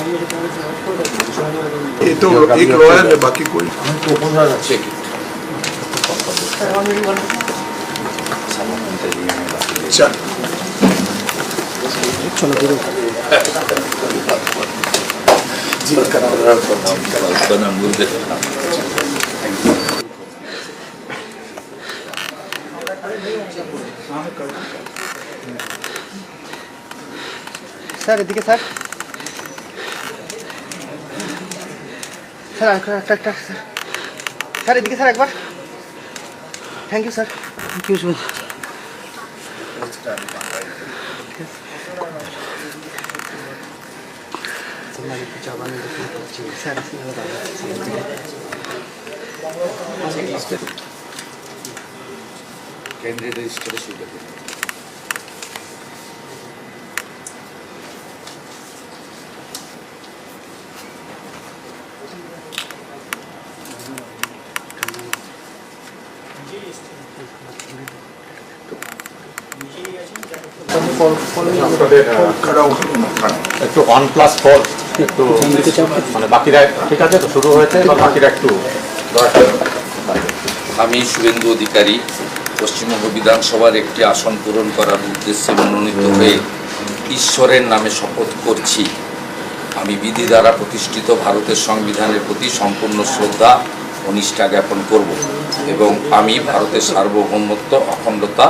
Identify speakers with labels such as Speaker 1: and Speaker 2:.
Speaker 1: ये तो एक लॉयर है, बाकी कोई चल
Speaker 2: স্যার এদিকে স্যার স্যার স্যার এদিকে স্যার একবার thank you sir thank you
Speaker 3: candidate register
Speaker 4: একটু 1+4 একটু মানে বাকিরা ঠিক আছে তো শুরু হয়েছে বা বাকিরা একটু
Speaker 3: আমি শুভেন্দু অধিকারী পশ্চিমবঙ্গ বিধানসভার একটি আসন পূরণ করার উদ্দেশ্যে মনোনীত হয়ে ঈশ্বরের নামে শপথ করছি আমি বিধি দ্বারা প্রতিষ্ঠিত ভারতের সংবিধানের প্রতি সম্পূর্ণ শ্রদ্ধা ও নিষ্ঠা জ্ঞাপন করব এবং আমি ভারতের সার্বভৌমত্ব অখণ্ডতা